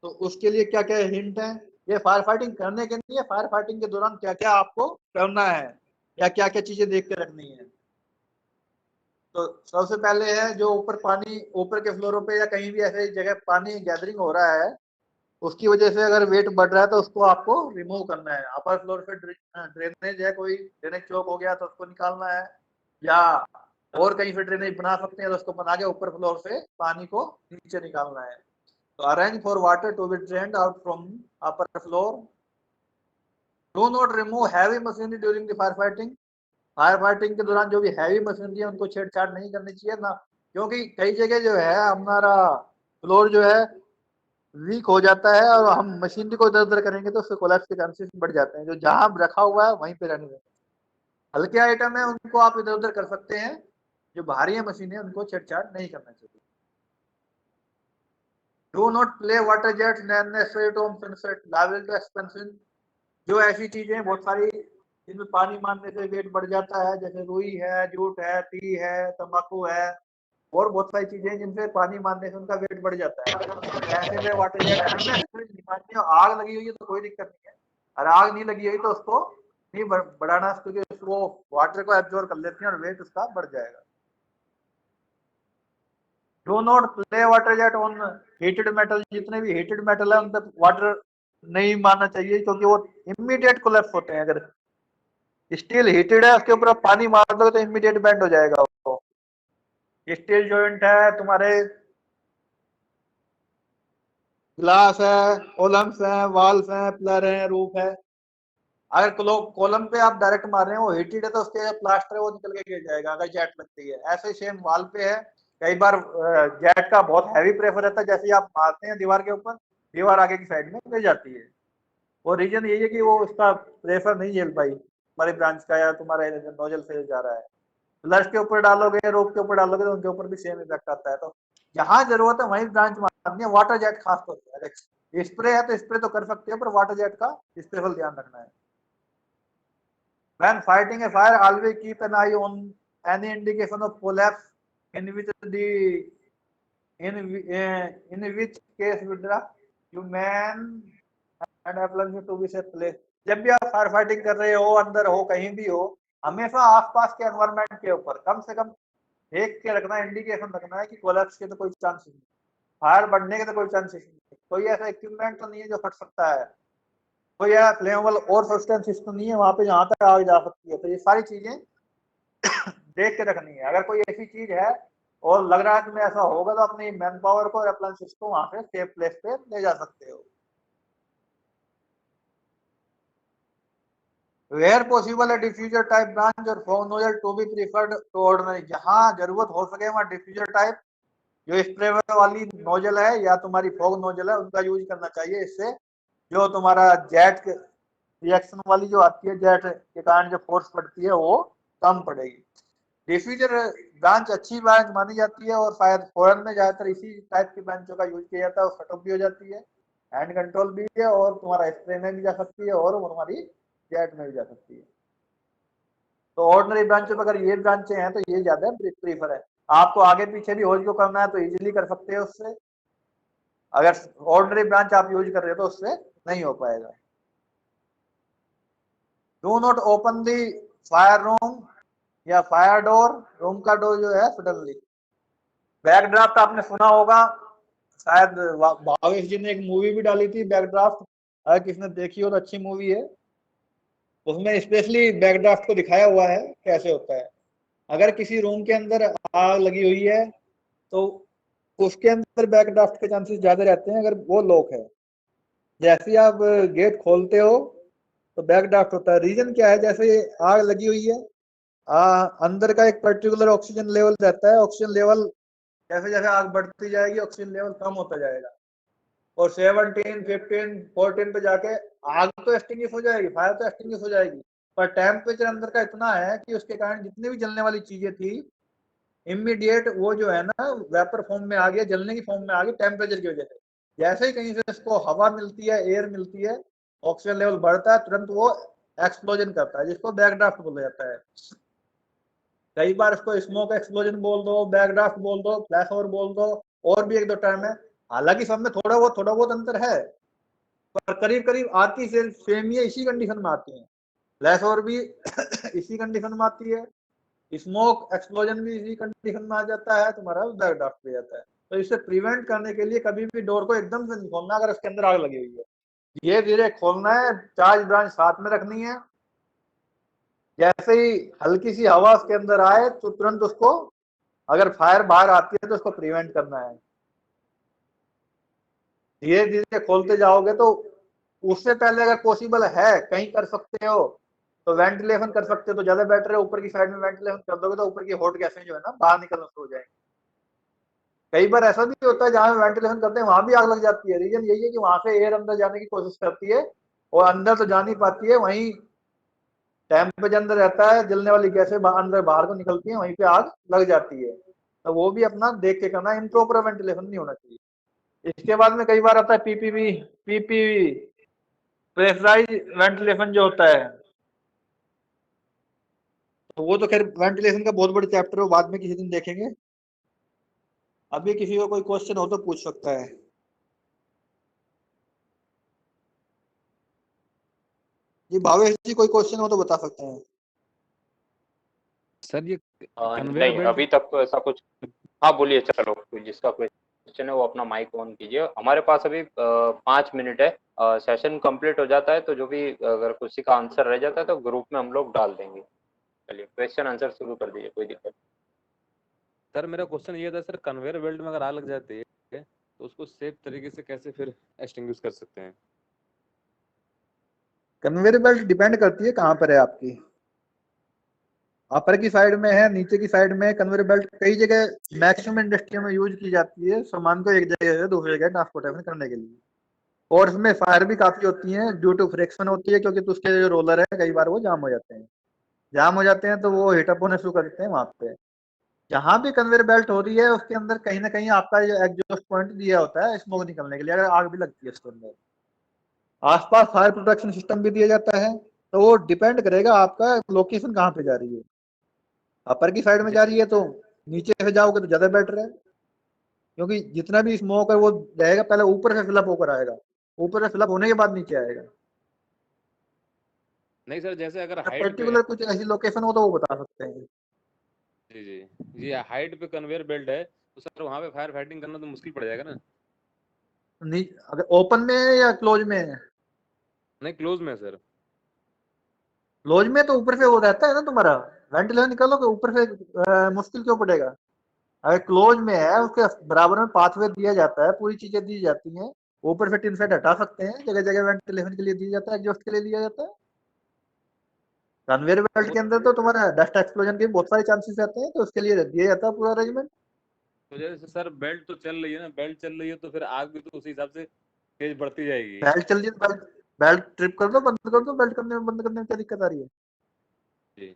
तो उसके लिए क्या क्या हिंट है। ये फायर फाइटिंग करने के लिए फायर फाइटिंग के दौरान क्या क्या आपको करना है या क्या क्या चीजें देख के रखनी है। तो सबसे पहले है जो ऊपर पानी, ऊपर के फ्लोरों पे या कहीं भी ऐसे जगह पानी गैदरिंग हो रहा है उसकी वजह से अगर वेट बढ़ रहा है तो उसको आपको रिमूव करना है। अपर फ्लोर पे ड्रेनेज है, कोई ड्रेनेज चौक हो गया तो उसको निकालना है, या और कहीं पे ड्रेनेज बना सकते हैं तो उसको बना के ऊपर फ्लोर से पानी को नीचे निकालना है। तो arrange for water to be drained out from upper floor. Do not remove heavy machinery during the fire fighting. Fire fighting के दौरान जो भी हैवी मशीनरी है उनको छेड़छाड़ नहीं करनी चाहिए ना, क्योंकि कई जगह जो है हमारा फ्लोर जो है वीक हो जाता है और हम मशीनरी को इधर उधर करेंगे तो उससे कोलैप्स के चांसेस बढ़ जाते हैं। जो जहां रखा हुआ है वहीं पे रहने दें। हल्के आइटम है उनको आप इधर उधर कर सकते हैं, जो भारी मशीन है उनको छेड़छाड़ नहीं करना चाहिए। Do not play water jets necessary to sunset liable to expensive. जो ऐसी चीजें बहुत सारी जिनमें पानी मारने से वेट बढ़ जाता है, जैसे रुई है, जूट है, टी है, तंबाकू है और बहुत सारी चीजें जिनसे पानी मारने से उनका वेट बढ़ जाता है। ऐसे में वाटर जेट आग लगी हुई है तो कोई दिक्कत नहीं है, और आग नहीं लगी हुई तो उसको नहीं बढ़ाना, क्योंकि वो वाटर को एब्जॉर्ब कर लेती है और वेट उसका बढ़ जाएगा। Do not play water jet on heated metal. जितने भी हीटेड मेटल है उन पर वाटर नहीं मारना चाहिए, क्योंकि वो इमीडिएट कोलैप्स होते हैं। अगर स्टील हीटेड है उसके ऊपर आप पानी मार दो तो इमीडिएट बेंड हो जाएगा। वो स्टील जॉइंट है, तुम्हारे ग्लास है, कॉलम्स है, वाल्स है, पिलर है, रूफ है। अगर कॉलम पे आप डायरेक्ट मार रहे हैं वो हीटेड है तो उसके प्लास्टर है वो निकल के गिर जाएगा अगर जेट लगती है। ऐसे सेम वाल पे है, कई बार जेट का बहुत हैवी प्रेशर रहता है, जैसे ही आप मारते हैं दीवार के ऊपर दीवार आगे की साइड में गिर जाती है। वो रीजन यही है कि वो उसका प्रेशर नहीं झेल पाई हमारी ब्रांच का, या तुम्हारे नोजल से जा रहा है। पिलर्स के ऊपर डालोगे, रोप के ऊपर डालोगे तो उनके ऊपर भी सेम इफेक्ट आता है। तो जहां जरूरत है वहीं ब्रांच मारनी है। वाटर जेट खास तौर पर स्प्रे है तो स्प्रे तो कर सकते हो, पर वाटर जेट का स्पेशल ध्यान रखना है। When fighting a fire, always keep an eye on any indication of collapse, in which the in which case withdraw you man and appliance to be safe place. जब भी आप फायर फाइटिंग कर रहे हो, अंदर हो, कहीं भी हो, हमेशा आसपास के एनवायरनमेंट के ऊपर कम से कम देख के रखना, इंडिकेशन रखना है कि कोलैप्स के तो कोई चांस नहीं, फायर बढ़ने के तो कोई चांसेस नहीं, कोई ऐसा इक्विपमेंट तो नहीं है जो फट सकता है, कोई ऐसा फ्लेमेबल और सब्सटेंसेस तो नहीं है वहां पे जहां तक आग जा सकती है। तो ये सारी चीजें देख के रखनी है। अगर कोई ऐसी चीज है और लग रहा है तुम्हें ऐसा होगा तो अपनी मैन पावर को और अप्लायंसेस को वहां पे सेफ प्लेस पे ले जा सकते हो। Where possible, a diffuser type branch or fog nozzle to be preferred to ordinary. जहां जरूरत हो सके वहां डिफ्यूजर टाइप जो स्प्रे वाली नोजल है या तुम्हारी फॉग नोजल है उनका यूज करना चाहिए। इससे जो तुम्हारा जेट रिएक्शन वाली जो आती है, जेट के कारण जो फोर्स पड़ती है वो कम पड़ेगी। डिफ्यूजर ब्रांच अच्छी ब्रांच मानी जाती है और शायद फॉरन में ज्यादातर इसी टाइप की ब्रांचों का यूज किया जाता है। सेटअप भी हो जाती है, हैंड कंट्रोल भी है और तुम्हारा स्प्रे में भी जा सकती है और वो तुम्हारी जेट में भी जा सकती है। तो ऑर्डिनरी ब्रांचों में अगर ये ब्रांचें हैं तो ये ज्यादा प्रीफर है। आपको आगे पीछे भी होज को करना है तो इजीली कर सकते हो उससे। अगर ऑर्डिनरी ब्रांच आप यूज कर रहे हो तो उससे नहीं हो पाएगा। Do not open the fire room या फायर डोर, रूम का डोर जो है सडनली। बैकड्राफ्ट आपने सुना होगा, शायद भावेश जी ने एक मूवी भी डाली थी बैकड्राफ्ट, अगर किसने देखी हो तो अच्छी मूवी है। उसमें स्पेशली बैकड्राफ्ट को दिखाया हुआ है कैसे होता है। अगर किसी रूम के अंदर आग लगी हुई है तो उसके अंदर बैकड्राफ्ट के चांसेस ज्यादा रहते हैं अगर वो लॉक है। जैसे ही आप गेट खोलते हो तो बैकड्राफ्ट होता है। रीजन क्या है, जैसे आग लगी हुई है अंदर का एक पर्टिकुलर ऑक्सीजन लेवल रहता है। ऑक्सीजन लेवल जैसे जैसे आग बढ़ती जाएगी ऑक्सीजन लेवल कम होता जाएगा और 17, 15, 14 पे जाके आग तो एक्सटिंग्विश हो जाएगी, फायर तो एक्सटिंग्विश हो जाएगी, पर टेम्परेचर अंदर का इतना है कि उसके कारण जितनी भी जलने वाली चीजें थी इमीडिएट वो जो है ना वेपर फॉर्म में आ गया, जलने की फॉर्म में आ गई टेम्परेचर की वजह से। जैसे ही कहीं से इसको हवा मिलती है, एयर मिलती है, ऑक्सीजन लेवल बढ़ता है, तुरंत वो एक्सप्लोजन करता है जिसको बैकड्राफ्ट बोला जाता है। कई बार इसको स्मोक एक्सप्लोजन बोल दो, बैकड्राफ्ट बोल दो, फ्लैश ओवर बोल दो, और भी एक दो टर्म है। हालांकि सब में थोड़ा बहुत अंतर है पर करीब करीब आती से सेम ही इसी कंडीशन में आती है। फ्लैश ओवर भी इसी कंडीशन में आती है, स्मोक एक्सप्लोजन भी इसी कंडीशन में आ जाता है, तुम्हारा बैकड्राफ्ट भी जाता है। तो इसे प्रिवेंट करने के लिए कभी भी डोर को एकदम से नहीं खोलना अगर उसके अंदर आग लगी हुई है, धीरे धीरे खोलना है, चार्ज ब्रांच साथ में रखनी है। जैसे ही हल्की सी हवा उसके अंदर आए तो तुरंत उसको, अगर फायर बाहर आती है तो उसको प्रिवेंट करना है। धीरे धीरे खोलते जाओगे तो उससे पहले अगर पॉसिबल है कहीं कर सकते हो तो वेंटिलेशन कर सकते हो तो ज्यादा बेटर है। ऊपर की साइड में वेंटिलेशन कर दोगे तो ऊपर की हॉट गैसें जो है ना बाहर निकलना शुरू हो जाएंगी। कई बार ऐसा भी होता है जहां वेंटिलेशन करते हैं वहां भी आग लग जाती है। रीजन यही है कि वहां से एयर अंदर जाने की कोशिश करती है और अंदर तो जा नहीं पाती है, वहीं टेम्परेचर अंदर रहता है, जलने वाली गैसें अंदर बाहर को निकलती है, वहीं पे आग लग जाती है। तो वो भी अपना देख के करना, इम्प्रॉपर वेंटिलेशन नहीं होना चाहिए। इसके बाद में कई बार आता है पीपीवी प्रेशराइज वेंटिलेशन जो होता है, तो वो तो खैर वेंटिलेशन का बहुत बड़ा चैप्टर है, बाद में किसी दिन देखेंगे। अभी किसी को कोई क्वेश्चन हो तो पूछ सकता है। जी भावेश जी कोई क्वेश्चन हो तो बता सकते हैं। सर ये नहीं अभी तक तो ऐसा कुछ। हाँ बोलिए, चलो जिसका क्वेश्चन है वो अपना माइक ऑन कीजिए। हमारे पास अभी 5 मिनट है, सेशन कंप्लीट हो जाता है तो जो भी अगर किसी का आंसर रह जाता है तो ग्रुप में हम लोग डाल देंगे। चलिए क्वेश्चन आंसर शुरू कर दीजिए, कोई दिक्कत। सर मेरा क्वेश्चन ये था सर, कन्वेयर बेल्ट में अगर आग लग जाती है तो उसको सेफ तरीके से कैसे फिर एक्सटिंग्विश कर सकते हैं? कन्वेयर बेल्ट डिपेंड करती है कहाँ पर है आपकी, अपर की साइड में है, नीचे की साइड में। कन्वेयर बेल्ट कई जगह मैक्सिमम इंडस्ट्री में यूज की जाती है सामान को एक जगह से दूसरी जगह ट्रांसपोर्टेशन करने के लिए, और इसमें फायर भी काफी होती है ड्यू टू फ्रिक्शन होती है, क्योंकि तो उसके जो रोलर है कई बार वो जाम हो जाते हैं। जाम हो जाते हैं तो वो हीटअप होने शुरू कर देते हैं। वहां पे जहां भी कन्वेयर बेल्ट हो रही है उसके अंदर कहीं ना कहीं आपका जो एग्जॉस्ट पॉइंट दिया होता है स्मोक निकलने के लिए, अगर आग भी लगती है उसके अंदर। आसपास फायर प्रोटेक्शन सिस्टम भी दिया जाता है, तो वो डिपेंड करेगा आपका लोकेशन कहाँ पे जा रही है। अपर की साइड में जा रही है तो नीचे से जाओगे तो ज्यादा बेटर है, क्योंकि जितना भी स्मोक है वो जाएगा पहले ऊपर से फिलअप होकर आएगा, ऊपर से फिलअप होने के बाद नीचे आएगा। नहीं सर, जैसे अगर हाइट पे है, पर्टिकुलर कुछ ऐसी लोकेशन हो तो वो बता सकते हैं। जी जी, ये हाइट पे कन्वेयर बेल्ट है तो सर वहां पे फायर फाइटिंग करना तो मुश्किल पड़ जाएगा ना। अगर ओपन में है या क्लोज में है? नहीं, क्लोज में है सर। क्लोज में तो ऊपर से वो रहता है ना तुम्हारा, वेंटिलेशन निकालोगे ऊपर से, मुश्किल क्यों पड़ेगा? अगर क्लोज में है उसके बराबर में पाथवे दिया जाता है, पूरी चीजें दी जाती हैं, ऊपर से टिन शेड हटा सकते हैं, जगह जगह वेंटिलेशन के लिए दिया जाता है, एग्जॉस्ट के लिए दिया जाता है। कन्वेयर बेल्ट वो के अंदर तो तुम्हारा डस्ट एक्सप्लोजन के बहुत सारे चांसेस रहते हैं, तो उसके लिए दिया जाता है पूरा अरेंजमेंट। तो जैसे सर बेल्ट तो चल रही है ना, बेल्ट चल रही है तो फिर आग भी तो उसी हिसाब से तेज बढ़ती जाएगी। बेल्ट चल रही है तो बेल्ट बेल्ट ट्रिप कर दो, बंद कर दो, बेल्ट करने में बंद करने में क्या दिक्कत आ रही है? जी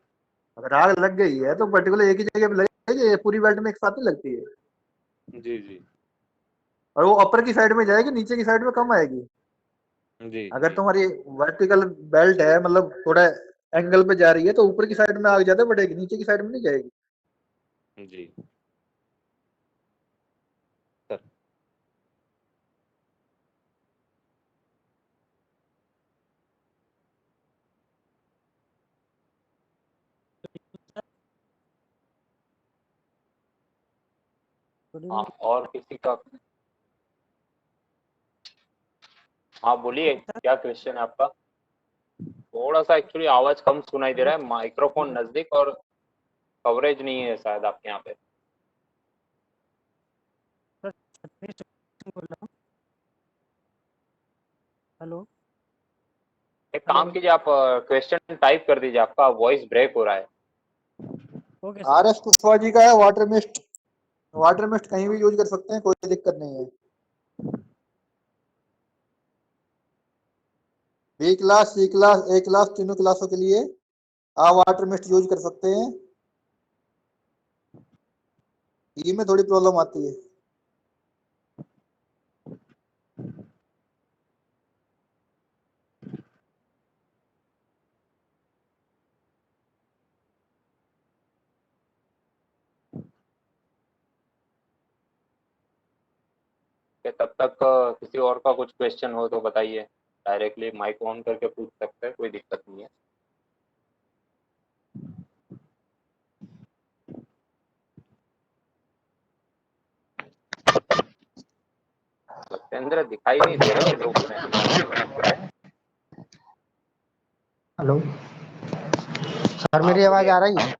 अगर आग लग गई है तो पर्टिकुलर एक ही जगह पे लगेगी, ये पूरी बेल्ट में एक साथ ही लगती है। जी जी और वो अपर की साइड में जाएगी, नीचे की साइड में कम आएगी। जी अगर जी तुम्हारी वर्टिकल बेल्ट है, मतलब थोड़ा एंगल पे जा रही है, तो ऊपर की साइड में आग ज्यादा बढ़ेगी, नीचे की साइड में नहीं जाएगी। जी सर। हाँ, और किसी का? हाँ बोलिए, क्या क्वेश्चन है आपका? थोड़ा सा एक्चुअली आवाज कम सुनाई दे रहा है, माइक्रोफोन नजदीक, और कवरेज नहीं है शायद आपके यहाँ पे। सर सतीश सिंह बोल रहा हूँ। हेलो। एक काम कीजिए, आप क्वेश्चन टाइप कर दीजिए, आपका वॉइस ब्रेक हो रहा है। Okay sir. RS Kushwaha ji का है वाटर मिस्ट। वाटर मिस्ट कहीं भी यूज कर सकते हैं, कोई दिक्कत नहीं है। बी क्लास, सी क्लास, ए क्लास, तीनों क्लासों के लिए आप वाटर मिस्ट यूज कर सकते हैं। ई में थोड़ी प्रॉब्लम आती है। कि तब तक किसी और का कुछ क्वेश्चन हो तो बताइए, डायरेक्टली माइक ऑन करके पूछ सकते हैं, कोई दिक्कत नहीं है। सत्येंद्र दिखाई नहीं दे रहे ग्रुप में। हेलो सर, हाँ मेरी आवाज बोलिए। आ रही है?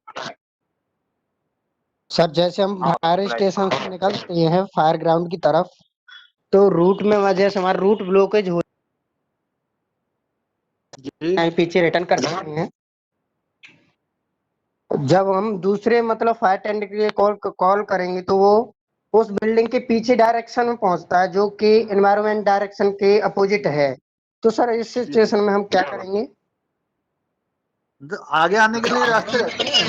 सर जैसे हम हाँ फायर सुनाई। स्टेशन से निकलते हैं फायर ग्राउंड की तरफ, तो रूट में वजह से हमारा रूट ब्लॉकेज हो जी जाए, पीछे रिटर्न कर सकते हैं। जब हम दूसरे मतलब फायर टेंडर के लिए कॉल कॉल करेंगे तो वो उस बिल्डिंग के पीछे डायरेक्शन में पहुंचता है, जो कि एनवायरमेंट डायरेक्शन के अपोजिट है। तो सर इस जी जी। सिचुएशन में हम क्या करेंगे? तो आगे आने के लिए रास्ते रहते हैं।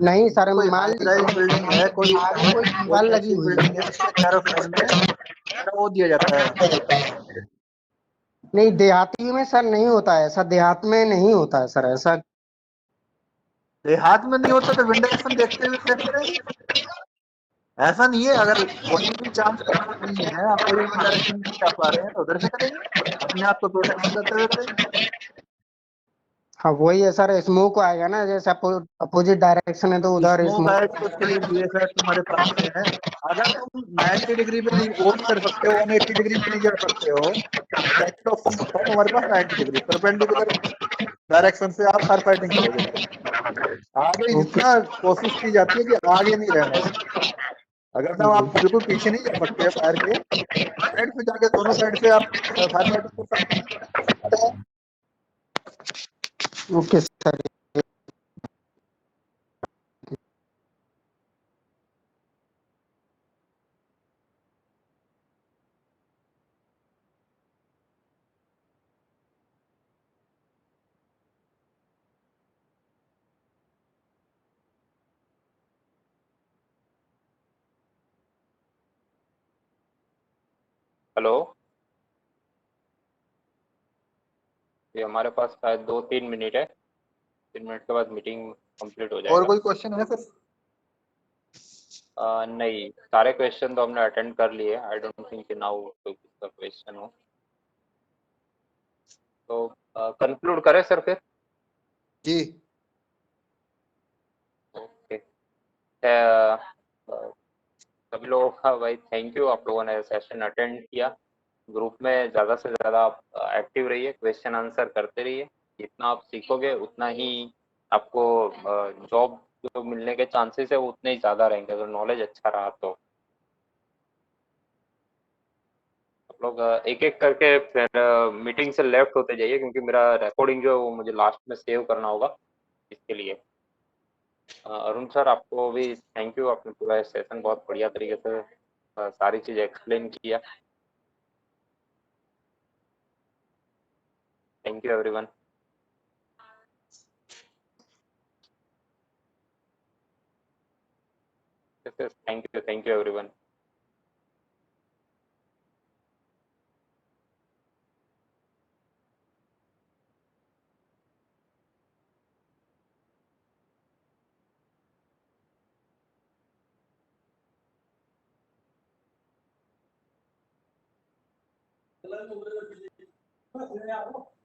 नहीं जैसे सर, कोई मान हाई राइज बिल्डिंग लीजिए है, कोई आगे कोई कोई दीवार लगी ऐसी हुई बिल्डिंग है जिसके चारों साइड में वो दिया जाता है। है। नहीं, देहाती में सर नहीं होता है, ऐसा देहात में नहीं होता है सर ऐसा। देहात में नहीं होता तो विंड डायरेक्शन देखते हुए देखते रहेंगे। ऐसा नहीं है, अगर कोई भी चांस कंफर्ट नहीं है, आप कोई भी डायरेक्शन नहीं जा पा रहे हैं तो उधर से करेंगे, अपने आप को प्रोटेक्शन करते हुए करेंगे। हाँ वही है सर, स्मोक आएगा ना, जैसे अपोजिट डायरेक्शन है तो उधर स्मोक स्मोक। आएगा तो उसके लिए BSF तुम्हारे पास में है। अगर तुम 90 डिग्री पे नहीं, वो नहीं कर सकते हो, 180 डिग्री पे नहीं जा सकते हो, सेकंड ऑप्शन होता है तुम्हारे पास 90 डिग्री परपेंडिकुलर डायरेक्शन से आप फायर फाइटिंग करोगे तो आगे ओके। जितना कोशिश की जाती है कि आगे नहीं रहना है। अगर तो आप बिल्कुल पीछे नहीं जा सकते फायर के, साइड पे जाके दोनों साइड से आप फायर फाइटिंग कर सकते हैं। Okay sir. हेलो। ये हमारे पास शायद 2-3 मिनट है, 3 मिनट के बाद मीटिंग कंप्लीट हो और जाएगा। कोई क्वेश्चन है सर? नहीं, सारे क्वेश्चन तो हमने अटेंड कर लिए। आई डोंट थिंक नाउ कोई क्वेश्चन हो, तो कंक्लूड करें सर फिर? जी ओके, सभी लोगों का भाई थैंक यू, आप लोगों ने सेशन अटेंड किया। ग्रुप में ज़्यादा से ज़्यादा आप एक्टिव रहिए, क्वेश्चन आंसर करते रहिए। जितना आप सीखोगे उतना ही आपको जॉब जो मिलने के चांसेस है वो उतने ही ज़्यादा रहेंगे, अगर नॉलेज अच्छा रहा तो। आप लोग एक एक करके फिर मीटिंग से लेफ्ट होते जाइए, क्योंकि मेरा रिकॉर्डिंग जो है वो मुझे लास्ट में सेव करना होगा, इसके लिए। अरुण सर, आपको भी थैंक यू, आपने पूरा सेशन बहुत बढ़िया तरीके से सारी चीज़ एक्सप्लेन किया। Thank you everyone. Thank you everyone. चलो